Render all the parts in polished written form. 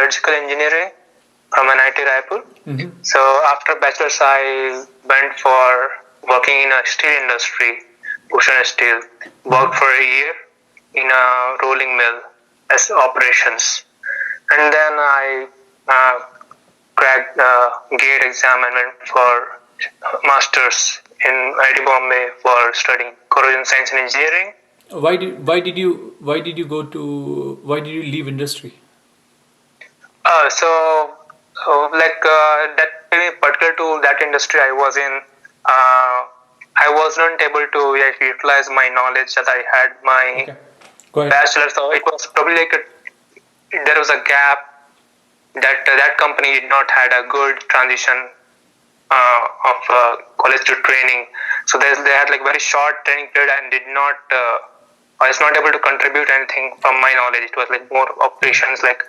metallurgical engineering from NIT Raipur. So after bachelor's, I went for working in a steel industry, Bhushan Steel. Worked for a year in a rolling mill as operations, and then I cracked the GATE exam and went for masters in IIT Bombay for studying corrosion science and engineering. Why did you leave industry? That particular to that industry I was in, I was not able to utilize my knowledge that I had my bachelor. So it was probably there was a gap that that company did not had a good transition of college to training. So they had like very short training period and did not. I was not able to contribute anything from my knowledge. It was like more operations, like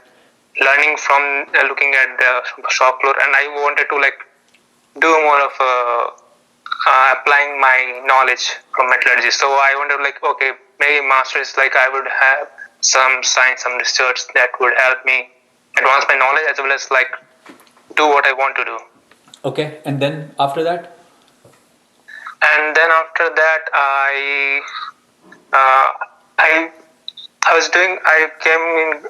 learning from looking at the shop floor, and I wanted to like do more of applying my knowledge from metallurgy. So I wanted like, okay, maybe masters, like I would have some science, some research that would help me advance my knowledge as well as like do what I want to do. Okay, and then after that? And then after that, I came in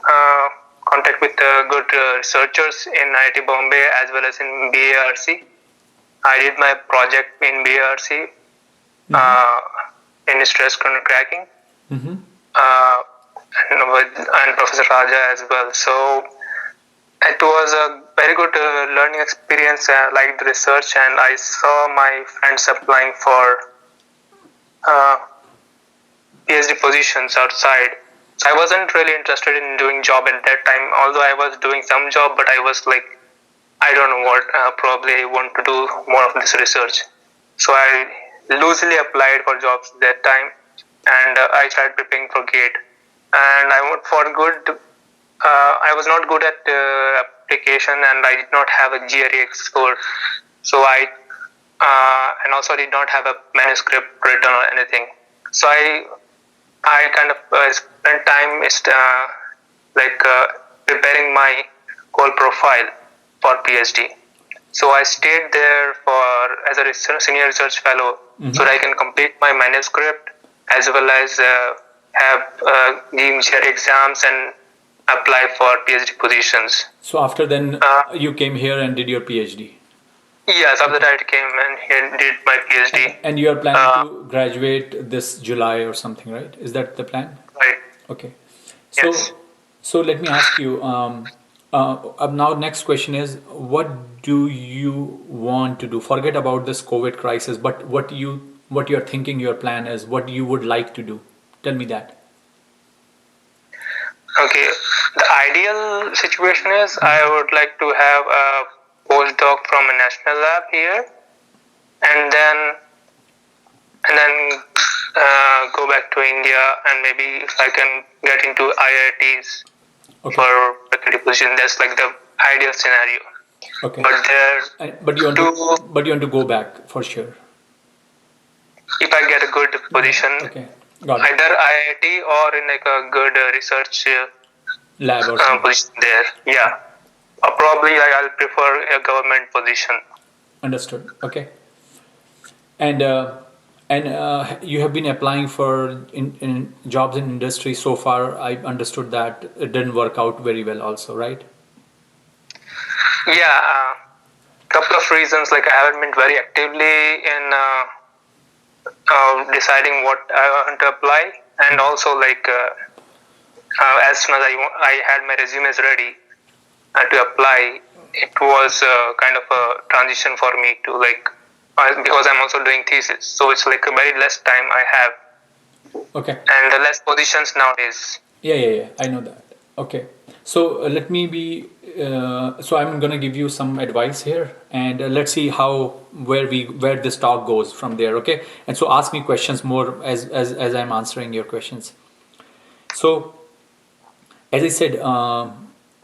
contact with good researchers in IIT Bombay as well as in BARC. I did my project in BARC in stress cracking, and Professor Raja as well. So it was a very good learning experience. I liked the research, and I saw my friends applying for PhD positions outside. So I wasn't really interested in doing job at that time, although I was doing some job, but I was like, I don't know what, probably I want to do more of this research. So I loosely applied for jobs that time, and I started preparing for GATE. And I went for good, I was not good at application, and I did not have a GRE score. So and also did not have a manuscript written or anything. So I kind of spent time preparing my whole profile for PhD. So I stayed there as a senior research fellow, so that I can complete my manuscript as well as give exams and apply for PhD positions. So after then, you came here and did your PhD? Yes, after that I came and here did my PhD. And you are planning to graduate this July or something, right? Is that the plan? Right. Okay. So, yes. So let me ask you, now next question is, what do you want to do? Forget about this COVID crisis, but what you're thinking, your plan is, what you would like to do. Tell me that. Okay. The ideal situation is I would like to have a postdoc from a national lab here, and then go back to India, and maybe if I can get into IITs for faculty position. That's like the ideal scenario. Okay. But you want to go back for sure. If I get a good position, either IIT or in like a good research lab or position there, yeah. Or probably I'll prefer a government position. Understood. Okay. And you have been applying for in jobs in industry so far. I understood that it didn't work out very well also, right? Yeah, couple of reasons. Like I haven't been very actively in deciding what I want to apply, and also like as soon as I had my resumes ready to apply, it was kind of a transition for me to like, because I'm also doing thesis, so it's like a very less time I have. Okay. And the less positions nowadays. Yeah. I know that. Okay. So let me be. So I'm gonna give you some advice here, and let's see where this talk goes from there. Okay. And so ask me questions more as I'm answering your questions. So, as I said,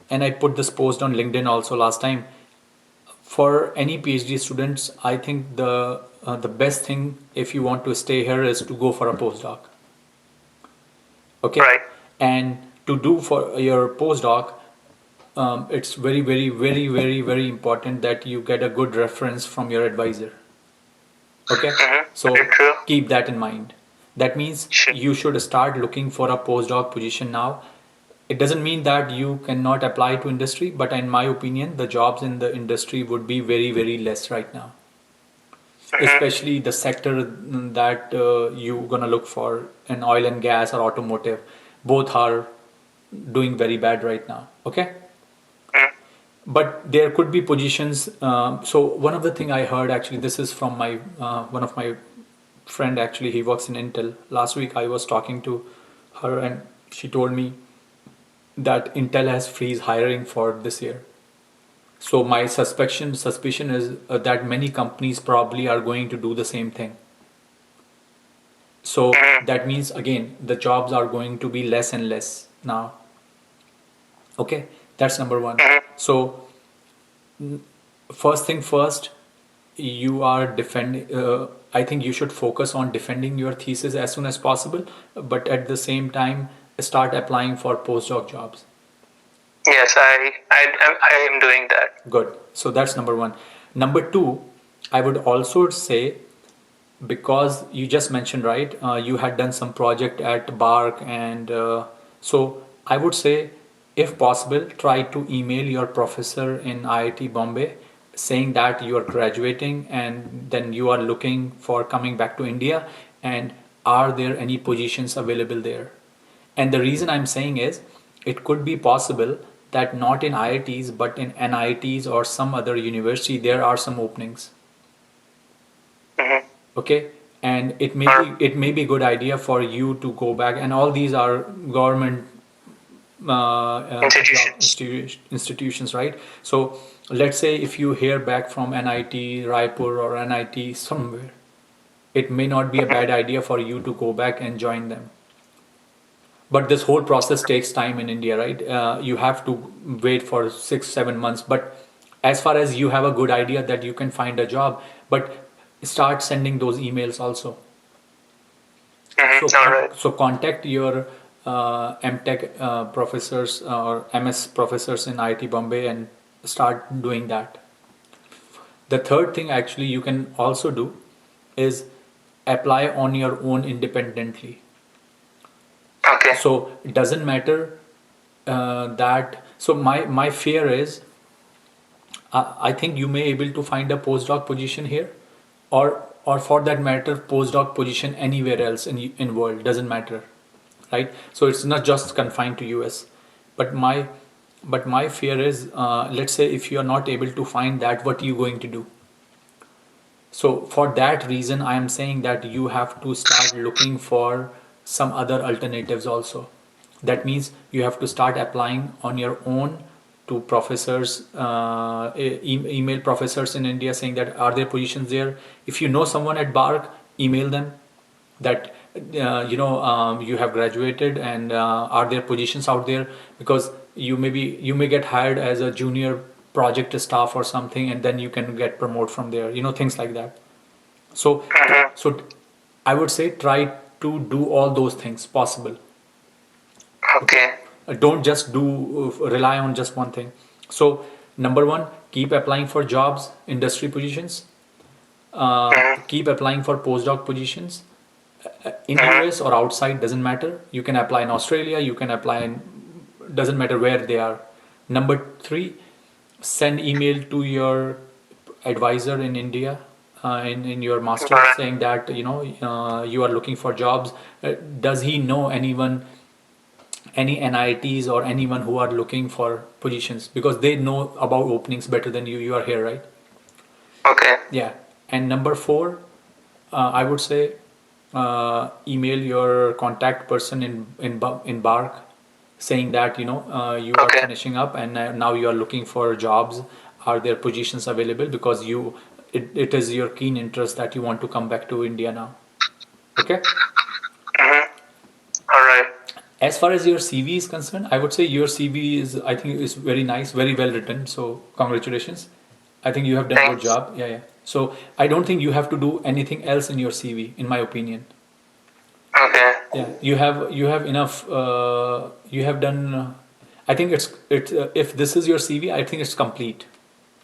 and I put this post on LinkedIn also last time. For any PhD students, I think the best thing if you want to stay here is to go for a postdoc. Okay. Right. And to do for your postdoc, it's very, very, very, very, very important that you get a good reference from your advisor. Okay, so Very true. keep that in mind. That means Sure. you should start looking for a postdoc position now. It doesn't mean that you cannot apply to industry, but in my opinion, the jobs in the industry would be very, very less right now, especially the sector that you're gonna look for in oil and gas or automotive. Both are doing very bad right now. Okay, but there could be positions. So one of the thing I heard, actually, this is from my one of my friend. Actually, he works in Intel. Last week I was talking to her, and she told me that Intel has freeze hiring for this year. So my suspicion is that many companies probably are going to do the same thing. So that means again the jobs are going to be less and less now. Okay, that's number one. So first thing first, you are defending. I think you should focus on defending your thesis as soon as possible, but at the same time, start applying for postdoc jobs. Yes, I am doing that. Good. So that's number one. Number two, I would also say, because you just mentioned, right, you had done some project at BARC, and so I would say, if possible, try to email your professor in IIT Bombay saying that you are graduating and then you are looking for coming back to India, and are there any positions available there? And the reason I'm saying is, it could be possible that not in IITs but in NITs or some other university there are some openings. Okay, and it may be good idea for you to go back, and all these are government institutions, right? So let's say if you hear back from NIT Raipur or NIT somewhere, it may not be a bad idea for you to go back and join them. But this whole process takes time in India, right? You have to wait for 6-7 months. But as far as you have a good idea that you can find a job, but start sending those emails also. So, All right. so contact your MTech professors or MS professors in IIT Bombay and start doing that. The third thing actually you can also do is apply on your own independently. Okay. So it doesn't matter that. So my fear is, I think you may able to find a postdoc position here, or for that matter postdoc position anywhere else in world, doesn't matter, right? So it's not just confined to US. But my fear is, let's say if you are not able to find that, what are you going to do? So for that reason, I am saying that you have to start looking for some other alternatives also. That means you have to start applying on your own to professors, email professors in India saying that are there positions there. If you know someone at BARC, email them that you have graduated and are there positions out there, because you may get hired as a junior project staff or something, and then you can get promoted from there, things like that. So I would say try to do all those things possible. Okay. Don't just rely on just one thing. So number one, keep applying for jobs, industry positions. Keep applying for postdoc positions in US or outside, doesn't matter. You can apply in Australia, you can apply in, doesn't matter where they are. Number three, send email to your advisor in India, in your master, saying that you are looking for jobs. Does he know anyone, any NITs or anyone who are looking for positions, because they know about openings better than you are here, right? Okay. Yeah. And number four, I would say, email your contact person in BARC saying that you are Okay. finishing up and now you are looking for jobs. Are there positions available? Because it is your keen interest that you want to come back to India now. Okay. All right. As far as your CV is concerned, I would say your CV is, I think, is very nice, very well written. So congratulations. I think you have done a good Thanks. job. Yeah, yeah. So I don't think you have to do anything else in your CV, in my opinion. Okay. Yeah, you have enough. You have done. I think it's if this is your CV, I think it's complete,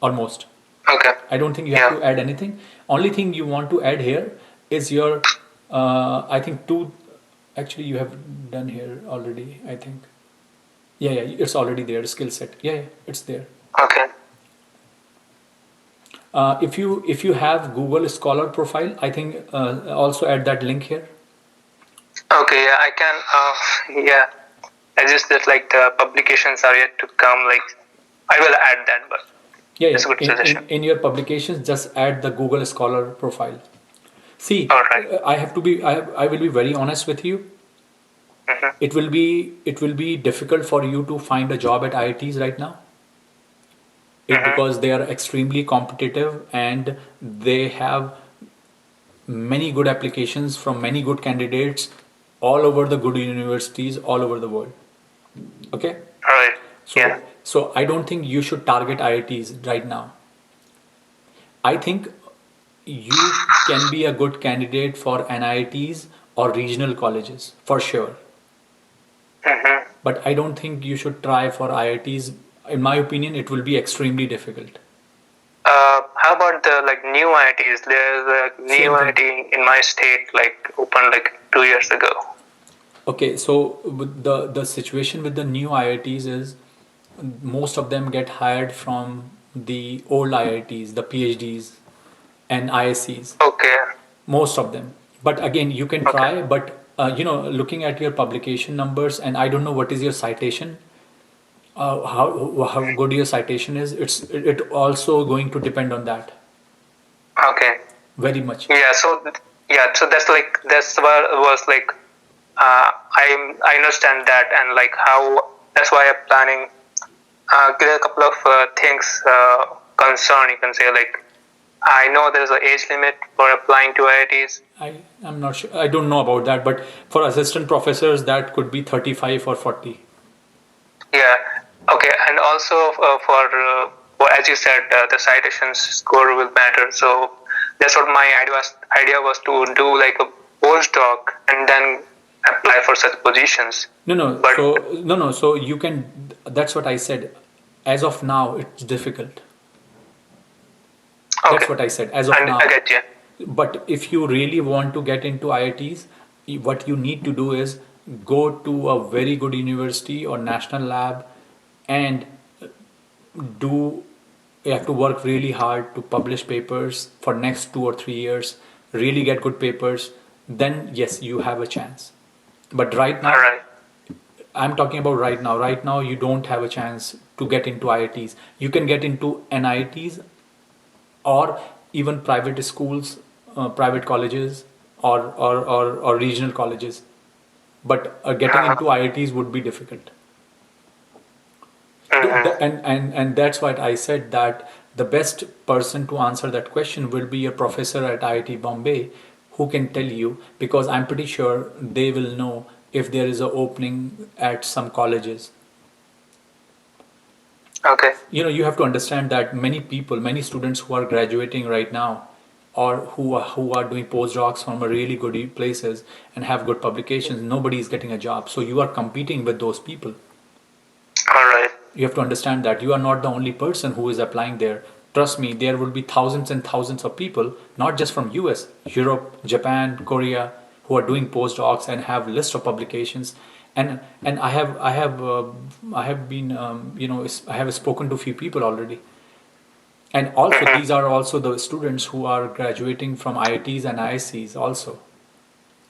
almost. Okay. I don't think you have Yeah. to add anything. Only thing you want to add here is your, I think two, actually you have done here already, I think. Yeah, it's already there, skill set. Yeah, it's there. Okay. If you have Google Scholar profile, I think also add that link here. Okay. Yeah, I can. Yeah. I just that like the publications are yet to come. Like, I will add that, but Yeah, it's a good suggestion. in your publications, just add the Google Scholar profile. See, All right. I will be very honest with you. Mm-hmm. It will be difficult for you to find a job at IITs right now. Mm-hmm. Because they are extremely competitive and they have many good applications from many good candidates all over the good universities all over the world. Okay, All right. so Yeah. so I don't think you should target IITs right now. I think you can be a good candidate for NITs or regional colleges for sure. Mm-hmm. But I don't think you should try for IITs. In my opinion, it will be extremely difficult. How about the like new IITs? There's a new Same thing. IIT in my state, like opened like 2 years ago. Okay, so the situation with the new IITs is most of them get hired from the old IITs, the PhDs and ISCs, Okay. most of them. But again, you can Okay. try, but looking at your publication numbers, and I don't know what is your citation, how good your citation is. It also going to depend on that Okay. very much. Yeah. So that's like that's what was like. I understand that, and like how that's why I'm planning. There are a couple of things concern, you can say, like I know there's an age limit for applying to IITs. I'm not sure. I don't know about that, but for assistant professors, that could be 35 or 40. Yeah. Okay. And also for as you said, the citation score will matter. So that's what my idea was to do like a postdoc and then apply for such positions. No. But No. So you can. That's what I said. As of now, it's difficult. That's okay, what I said. As of and now. I get you. But if you really want to get into IITs, what you need to do is go to a very good university or national lab and do you have to work really hard to publish papers for next 2 or 3 years, really get good papers, then yes, you have a chance. But right All now, right. I'm talking about right now. Right now, you don't have a chance to get into IITs. You can get into NITs or even private schools, private colleges, or regional colleges. But getting into IITs would be difficult. Mm-hmm. And that's what I said, that the best person to answer that question will be a professor at IIT Bombay who can tell you, because I'm pretty sure they will know if there is an opening at some colleges. Okay. You have to understand that many students who are graduating right now, or who are doing postdocs from a really good places and have good publications, nobody is getting a job. So you are competing with those people. All right. You have to understand that you are not the only person who is applying there. Trust me, there will be thousands and thousands of people, not just from US, Europe, Japan, Korea, who are doing postdocs and have list of publications. And I have been I have spoken to few people already. And also these are also the students who are graduating from IITs and ISCs also.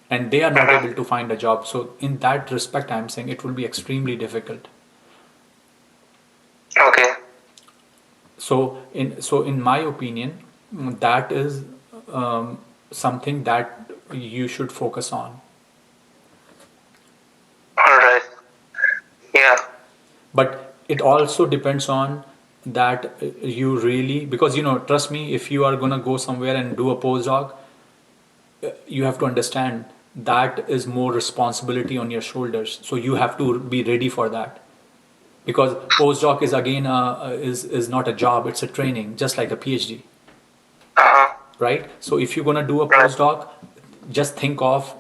And they are not Mm-hmm. able to find a job. So in that respect, I'm saying it will be extremely difficult. Okay. So in my opinion, that is something that you should focus on. All right. Yeah. But it also depends on that you really, because trust me, if you are gonna go somewhere and do a postdoc, you have to understand that is more responsibility on your shoulders. So you have to be ready for that. Because postdoc is again is not a job, it's a training, just like a PhD. Uh-huh. Right? So if you're gonna do a Right. postdoc, just think of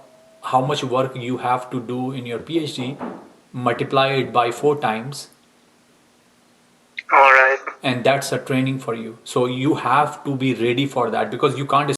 how much work you have to do in your PhD, multiply it by 4 times, All right. and that's a training for you. So you have to be ready for that, because you can't